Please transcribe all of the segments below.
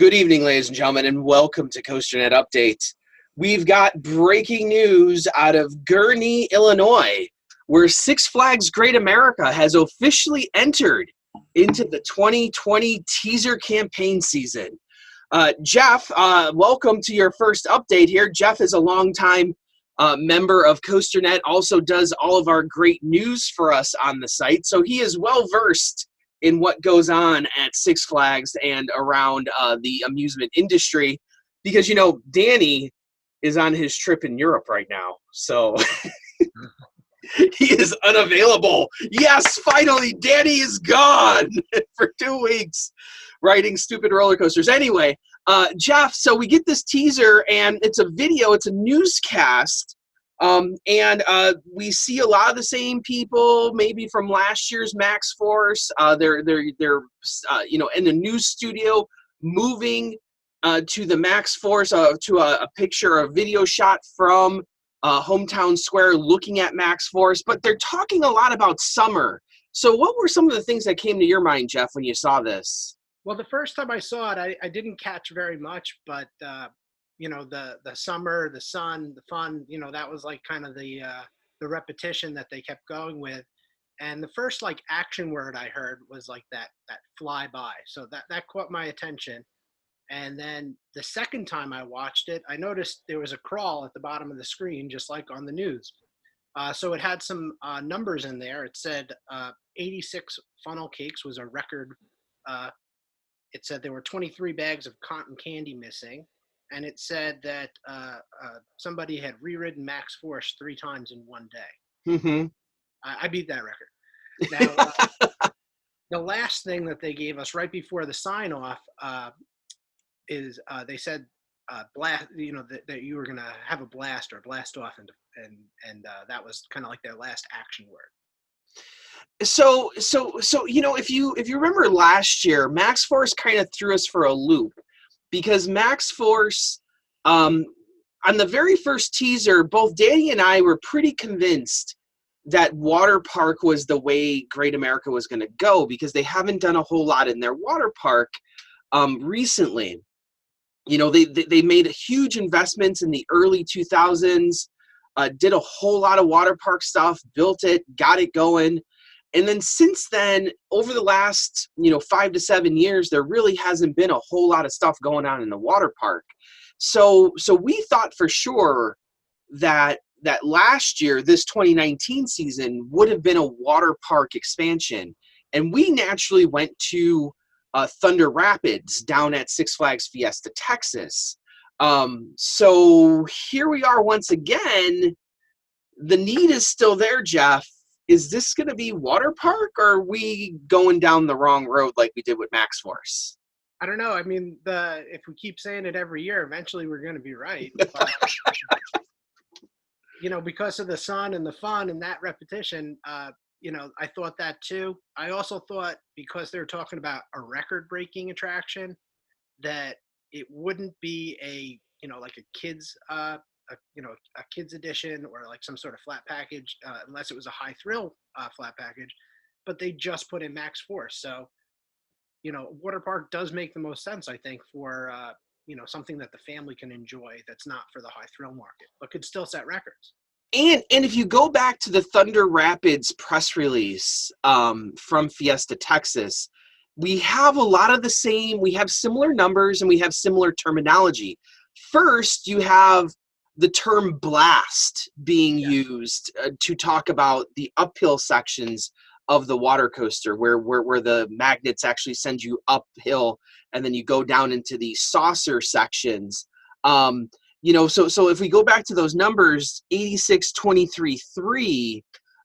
Good evening, ladies and gentlemen, and welcome to COASTER-net Update. We've got breaking news out of Gurnee, Illinois, where Six Flags Great America has officially entered into the 2020 teaser campaign season. Jeff, welcome to your first update here. Jeff is a longtime member of COASTER.net, also does all of our great news for us on the site, so he is well-versed in what goes on at Six Flags and around the amusement industry, because, you know, Danny is on his trip in Europe right now, so he is unavailable. Yes, finally, Danny is gone for 2 weeks riding stupid roller coasters. Anyway, Jeff, so we get this teaser, and it's a video, it's a newscast, and we see a lot of the same people, maybe from last year's MaxxForce. They're you know, in the news studio, moving to the MaxxForce, to a picture, a video shot from Hometown Square, looking at MaxxForce. But they're talking a lot about summer. So, what were some of the things that came to your mind, Jeff, when you saw this? Well, the first time I saw it, I didn't catch very much, but you know, the summer, the sun, the fun, you know, that was like kind of the repetition that they kept going with. And the first like action word I heard was like that fly by. So that caught my attention. And then the second time I watched it, I noticed there was a crawl at the bottom of the screen, just like on the news. So it had some numbers in there. It said 86 funnel cakes was a record. It said there were 23 bags of cotton candy missing. And it said that somebody had reridden MaxxForce 3 times in one day. Mm-hmm. I beat that record. Now, the last thing that they gave us right before the sign off is they said blast. You know that you were gonna have a blast or blast off, and that was kind of like their last action word. So you know, if you remember last year, MaxxForce kind of threw us for a loop, because MaxxForce, on the very first teaser, both Danny and I were pretty convinced that water park was the way Great America was going to go, because they haven't done a whole lot in their water park recently. You know, they made huge investments in the early 2000s, did a whole lot of water park stuff, built it, got it going. And then since then, over the last, 5 to 7 years, there really hasn't been a whole lot of stuff going on in the water park. So we thought for sure that last year, this 2019 season, would have been a water park expansion. And we naturally went to Thunder Rapids down at Six Flags Fiesta, Texas. So here we are once again. The need is still there, Jeff. Is this going to be water park, or are we going down the wrong road like we did with MaxxForce? I don't know. I mean, if we keep saying it every year, eventually we're going to be right. But, you know, because of the sun and the fun and that repetition, you know, I thought that too. I also thought, because they're talking about a record-breaking attraction, that it wouldn't be like a kids a kids edition or like some sort of flat package, unless it was a high thrill flat package, but they just put in MaxxForce. So, you know, water park does make the most sense, I think, for, something that the family can enjoy that's not for the high thrill market, but could still set records. And if you go back to the Thunder Rapids press release from Fiesta, Texas, we have a lot of the same, we have similar numbers and we have similar terminology. First, you have the term blast being used to talk about the uphill sections of the water coaster, where the magnets actually send you uphill, and then you go down into the saucer sections. So if we go back to those numbers, 86, 23, 3,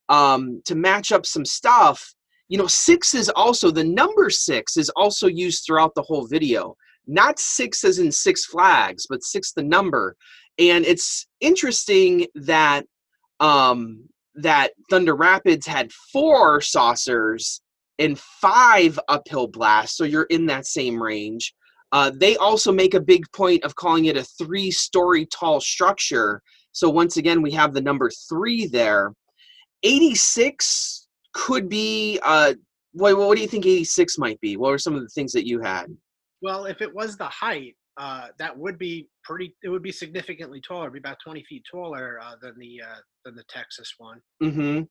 to match up some stuff, you know, 6 is also, the number 6 is also used throughout the whole video. Not 6 as in Six Flags, but 6 the number. And it's interesting that that Thunder Rapids had 4 saucers and 5 uphill blasts, so you're in that same range. They also make a big point of calling it a 3-story tall structure. So once again, we have the number 3 there. 86 could be, what do you think 86 might be? What were some of the things that you had? Well, if it was the height, that would be pretty. It would be significantly taller. It'd be about 20 feet taller than the Texas one. Mm-hmm.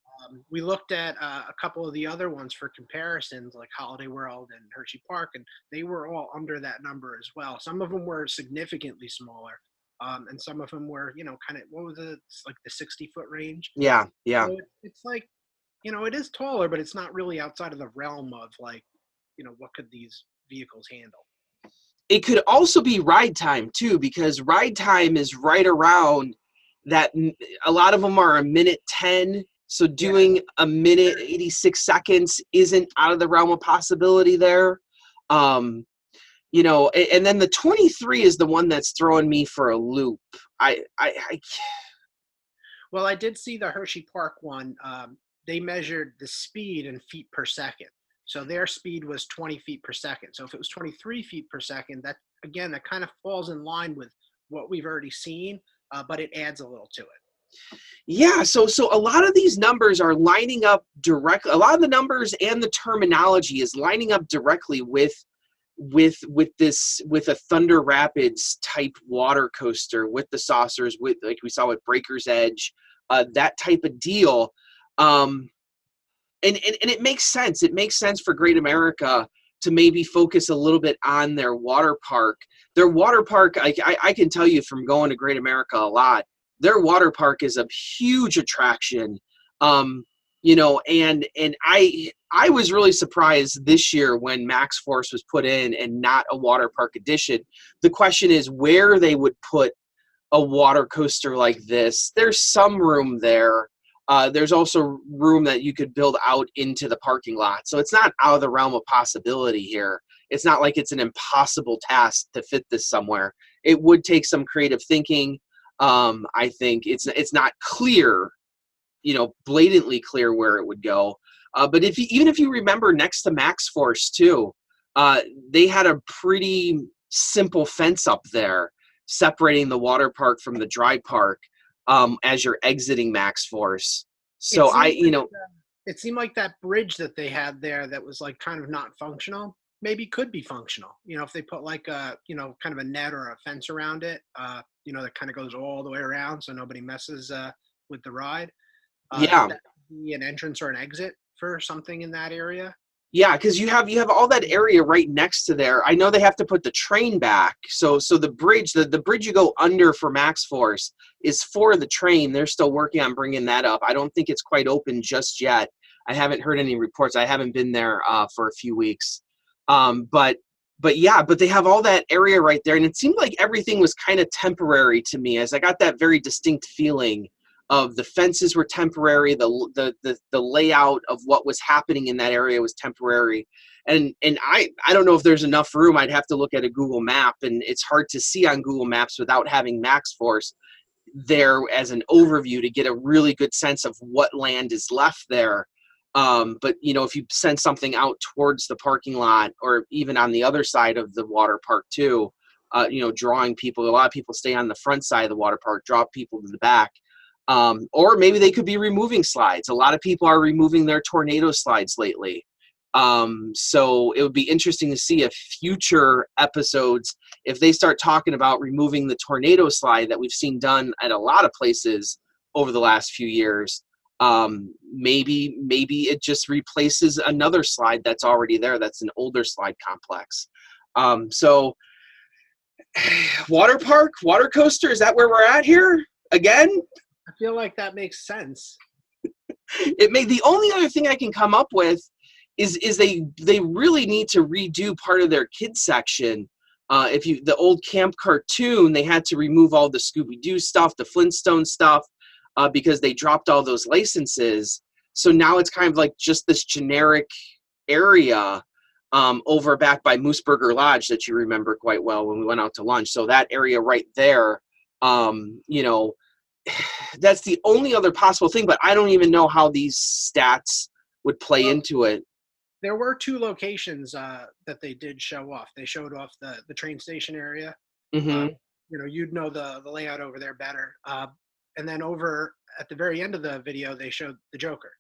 We looked at a couple of the other ones for comparisons, like Holiday World and Hershey Park, and they were all under that number as well. Some of them were significantly smaller, and some of them were, kind of what was it? It's like the 60-foot range. Yeah, yeah. So it's like, it is taller, but it's not really outside of the realm of like, what could these vehicles handle? It could also be ride time too, because ride time is right around that. A lot of them are a minute 10. So Yeah. doing a minute 86 seconds isn't out of the realm of possibility there. Um, and then the 23 is the one that's throwing me for a loop. I Well, I did see the Hershey Park one. They measured the speed in feet per second. So their speed was 20 feet per second. So if it was 23 feet per second, that again, that kind of falls in line with what we've already seen, but it adds a little to it. Yeah, so a lot of these numbers are lining up directly. A lot of the numbers and the terminology is lining up directly with a Thunder Rapids type water coaster, with the saucers, with like we saw with Breaker's Edge, that type of deal. Um, and it makes sense. It makes sense for Great America to maybe focus a little bit on their water park. Their water park, I can tell you from going to Great America a lot, their water park is a huge attraction. And I was really surprised this year when MaxxForce was put in and not a water park edition. The question is where they would put a water coaster like this. There's some room there. There's also room that you could build out into the parking lot. So it's not out of the realm of possibility here. It's not like it's an impossible task to fit this somewhere. It would take some creative thinking. I think it's not clear, blatantly clear where it would go. But even if you remember next to MaxxForce too, they had a pretty simple fence up there separating the water park from the dry park as you're exiting MaxxForce. It So seemed like it seemed like that bridge that they had there that was like kind of not functional, maybe could be functional. If they put like a, kind of a net or a fence around it, that kind of goes all the way around so nobody messes with the ride. yeah, That could be an entrance or an exit for something in that area. yeah, because you have all that area right next to there. I know they have to put the train back. So the bridge, the bridge you go under for MaxxForce is for the train. They're still working on bringing that up. I don't think it's quite open just yet. I haven't heard any reports. I haven't been there for a few weeks. But they have all that area right there, and it seemed like everything was kind of temporary to me, as I got that very distinct feeling of the fences were temporary, the layout of what was happening in that area was temporary. And I don't know if there's enough room. I'd have to look at a Google map, and it's hard to see on Google Maps without having MaxxForce there as an overview to get a really good sense of what land is left there. But if you send something out towards the parking lot or even on the other side of the water park too, drawing people, a lot of people stay on the front side of the water park, draw people to the back. Or maybe they could be removing slides. A lot of people are removing their tornado slides lately. So it would be interesting to see if future episodes, if they start talking about removing the tornado slide that we've seen done at a lot of places over the last few years. Maybe it just replaces another slide that's already there. That's an older slide complex. So water park, water coaster, is that where we're at here again? I feel like that makes sense. The only other thing I can come up with is they really need to redo part of their kids section. The old camp cartoon, they had to remove all the Scooby-Doo stuff, the Flintstone stuff, because they dropped all those licenses. So now it's kind of like just this generic area over back by Mooseburger Lodge that you remember quite well when we went out to lunch. So that area right there, that's the only other possible thing, but I don't even know how these stats would play Well, into it. there were two locations that they did show off. They showed off the train station area. Uh, Hmm. you'd know the layout over there better. And then over at the very end of the video, they showed the Joker.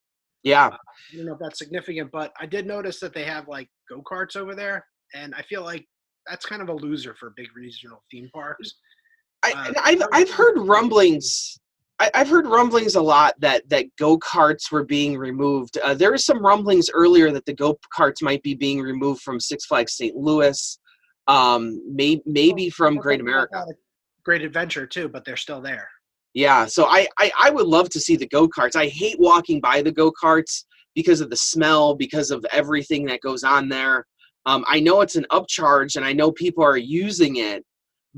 Yeah. I don't know if that's significant, but I did notice that they have like go karts over there, and I feel like that's kind of a loser for big regional theme parks. I've heard rumblings. I've heard rumblings a lot that go-karts were being removed. There was some rumblings earlier that the go-karts might be being removed from Six Flags St. Louis, maybe from Great America. Great Adventure too, but they're still there. Yeah, so I would love to see the go-karts. I hate walking by the go-karts because of the smell, because of everything that goes on there. I know it's an upcharge, and I know people are using it,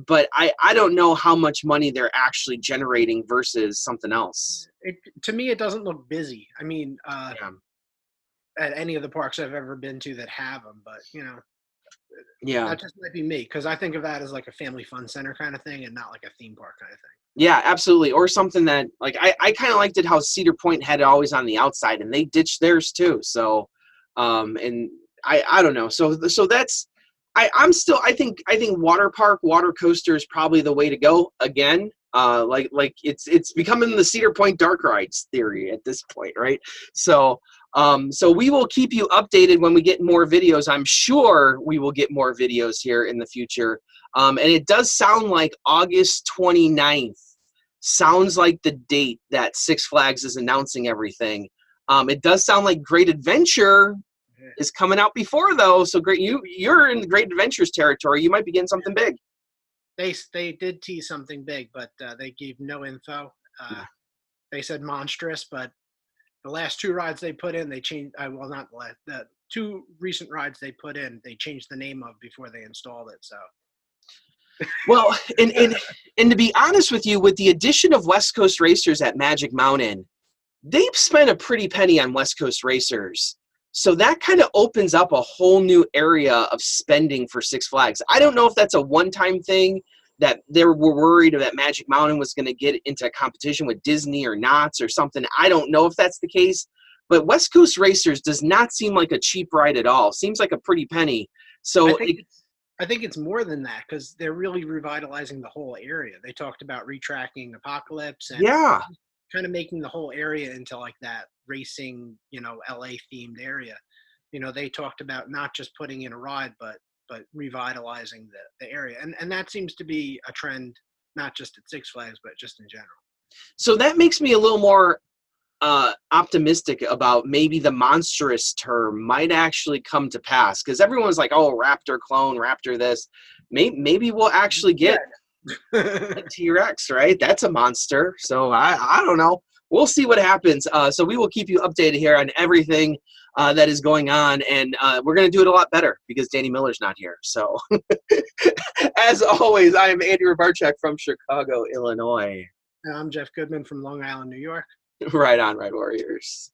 but I don't know how much money they're actually generating versus something else. To me, it doesn't look busy. I mean, Yeah. at any of the parks I've ever been to that have them, but Yeah. that just might be me, because I think of that as like a family fun center kind of thing and not like a theme park kind of thing. Yeah, absolutely. Or something that, like, I kind of liked it how Cedar Point had it always on the outside, and they ditched theirs too. So, and I don't know. So that's, I think water park, water coaster is probably the way to go again. Like it's becoming the Cedar Point dark rides theory at this point, right? So so we will keep you updated when we get more videos. I'm sure we will get more videos here in the future. And it does sound like August 29th sounds like the date that Six Flags is announcing everything. It does sound like Great Adventure is coming out before, though. So great, you're in the Great Adventures territory. You might be getting something big. They did tease something big, but they gave no info. They said monstrous, but the last two rides they put in, they changed. Well, not the two recent rides they put in, they changed the name of before they installed it. So. Well, and to be honest with you, with the addition of West Coast Racers at Magic Mountain, they've spent a pretty penny on West Coast Racers. So that kind of opens up a whole new area of spending for Six Flags. I don't know if that's a one-time thing, that they were worried that Magic Mountain was going to get into a competition with Disney or Knott's or something. I don't know if that's the case. But West Coast Racers does not seem like a cheap ride at all. Seems like a pretty penny. So I think it's more than that, because they're really revitalizing the whole area. They talked about retracking Apocalypse and kind of making the whole area into like that racing, LA themed area. They talked about not just putting in a ride, but revitalizing the area. And that seems to be a trend, not just at Six Flags, but just in general. So that makes me a little more optimistic about maybe the monstrous term might actually come to pass, because everyone's like, oh, Raptor clone, Raptor this. Maybe we'll actually get a T-Rex, right? That's a monster. So I don't know. We'll see what happens. So we will keep you updated here on everything that is going on, and we're going to do it a lot better because Danny Miller's not here. So as always, I am Andy Rabarchak from Chicago, Illinois. And I'm Jeff Goodman from Long Island, New York. Right on, Red Warriors.